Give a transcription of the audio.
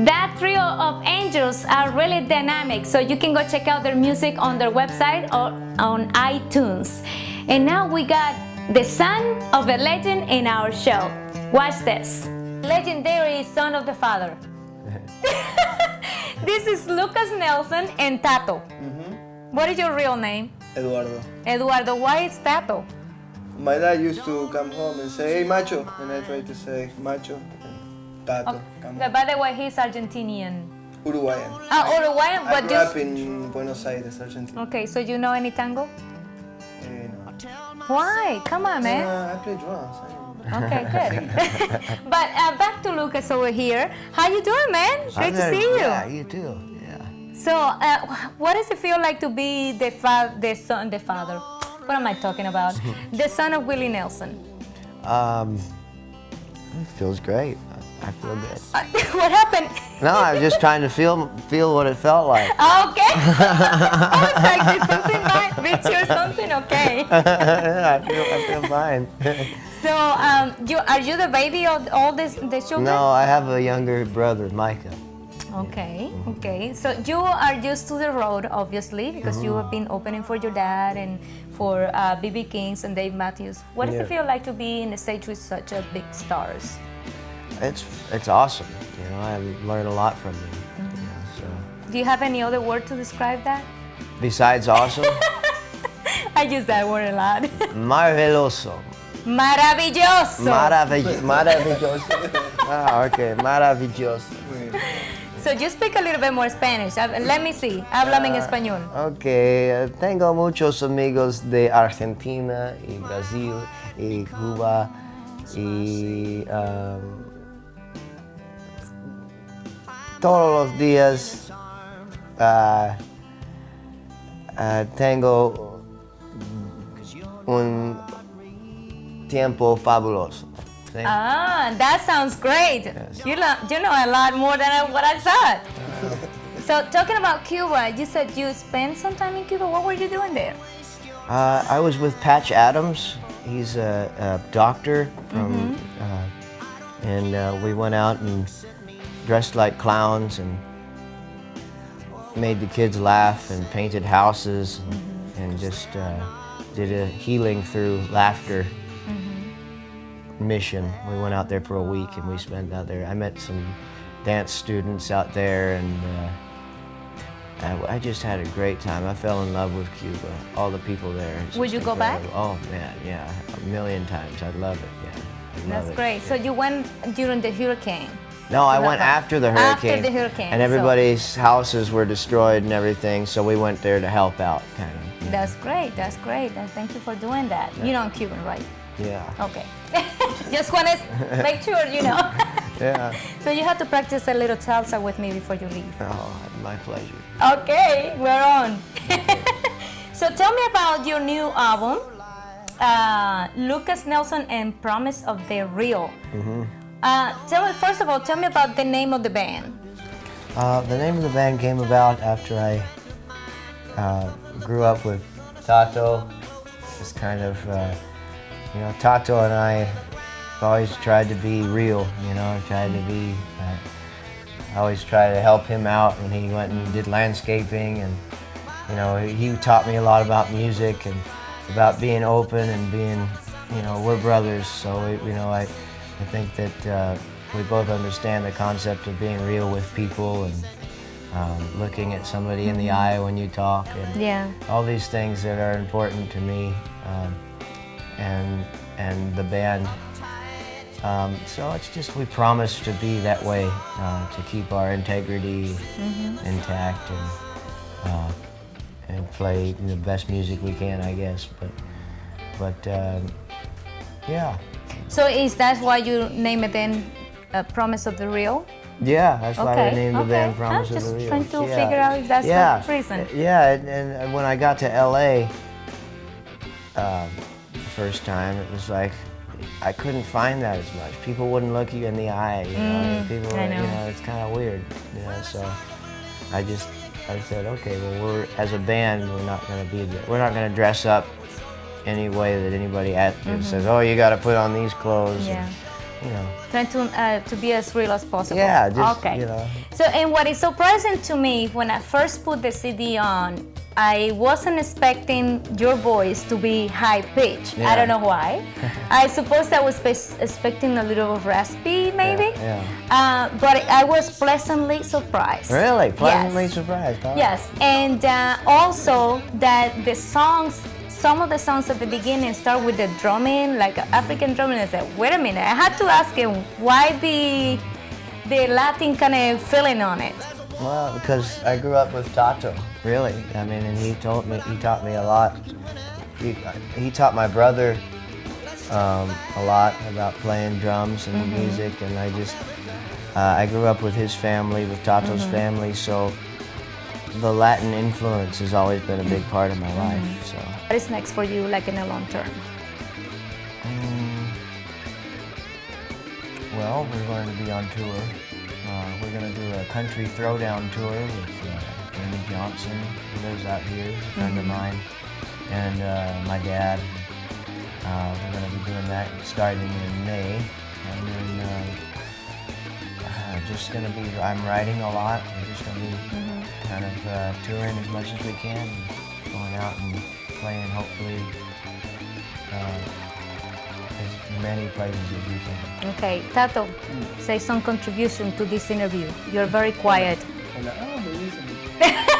That trio of angels are really dynamic, so you can go check out their music on their website or on iTunes. And now we got the son of a legend in our show. Watch this. Legendary son of the father. This is Lukas Nelson and Tato. What is your real name? Eduardo. Eduardo, why is Tato? My dad used to come home and say, "Hey, macho," and I tried to say macho. Tato. Okay. By the way, he's Argentinian. Uruguayan. Uruguayan, I but grew up in Buenos Aires, Argentina. Okay, so you know any tango? No. Why? Come on, man. I play drums. Okay, good. But back to Lukas over here. How you doing, man? Great to see you. Yeah, you too. Yeah. So, what does it feel like to be the father? What am I talking about? The son of Willie Nelson. It feels great. I feel good. What happened? No, I was just trying to feel what it felt like. Okay. I was like, did something reach you or something? Okay. I feel fine. So, are you the baby of all the children? No, I have a younger brother, Micah. Okay, okay. So you are used to the road, obviously, because you have been opening for your dad and for B.B. Kings and Dave Matthews. What does it feel like to be in the stage with such a big stars? It's awesome. You know, I learn a lot from them. You know, so. Do you have any other word to describe that? Besides awesome? I use that word a lot. Maravilloso. Maravilloso. Maravilloso. Okay, maravilloso. So you speak a little bit more Spanish. Let me see. Háblame en español. Okay, tengo muchos amigos de Argentina y Brasil y Cuba y todos los días tengo un tiempo fabuloso. Sí. Ah, that sounds great. Yes. You know a lot more than what I thought. So talking about Cuba, you said you spent some time in Cuba. What were you doing there? I was with Patch Adams. He's a doctor from, and we went out and dressed like clowns and made the kids laugh and painted houses and just did a healing through laughter mission. We went out there for a week and we spent out there. I met some dance students out there and I just had a great time. I fell in love with Cuba, all the people there. Would you go back? Oh man, yeah, a million times. I'd love it, yeah. That's great. So you went during the hurricane? No, I went after the hurricane. After the hurricane. And everybody's houses were destroyed and everything, so we went there to help out, kind of. Yeah. That's great, that's great. And thank you for doing that. Yeah. You know I'm Cuban, right? Yeah. Okay. Just want to make sure, you know. Yeah. So you have to practice a little salsa with me before you leave. Oh, my pleasure. Okay, we're on. So tell me about your new album, Lukas Nelson and Promise of the Real. First of all, tell me about the name of the band. The name of the band came about after I grew up with Tato. It's kind of, you know, Tato and I always tried to be real, you know, tried to be, I always tried to help him out when he went and did landscaping, and, you know, he taught me a lot about music and about being open and being, you know, we're brothers, so, you know, I think that we both understand the concept of being real with people and looking at somebody in the eye when you talk, and all these things that are important to me and the band. So it's just we promise to be that way, to keep our integrity intact and play the best music we can, I guess. But yeah. So is that why you name it then Promise of the Real? Yeah, that's why we named the band Promise of the Real. I'm just trying to figure out if that's the reason. Yeah, and when I got to LA the first time, it was like I couldn't find that as much. People wouldn't look you in the eye, you know. People, I know. You know, it's kind of weird, you know. So I said, okay, well, as a band, we're not going to dress up any way that anybody says, oh, you got to put on these clothes. Yeah. you know. Trying to be as real as possible. Yeah, just, okay. you know. So, and what is surprising to me, when I first put the CD on, I wasn't expecting your voice to be high pitched. Yeah. I don't know why. I suppose I was expecting a little raspy, maybe. Yeah. But I was pleasantly surprised. Really? Pleasantly Yes. surprised, huh? Yes, and also that the songs, some of the songs at the beginning start with the drumming, like African drumming. I said, wait a minute, I had to ask him why the Latin kind of feeling on it. Well, because I grew up with Tato, really. I mean, and he taught me a lot. He taught my brother a lot about playing drums and music, and I grew up with his family, with Tato's family, so the Latin influence has always been a big part of my life. So. What is next for you, like in the long term? Well, we're going to be on tour. We're going to do a country throwdown tour with Amy Johnson, who lives out here, a friend of mine, and my dad. We're going to be doing that starting in May, and then just going to be. I'm writing a lot. We're just going to be kind of touring as much as we can, going out and playing, hopefully, as many places as we can. Okay, Tato, say some contribution to this interview. You're very quiet. Hola. Ah, buenísimo.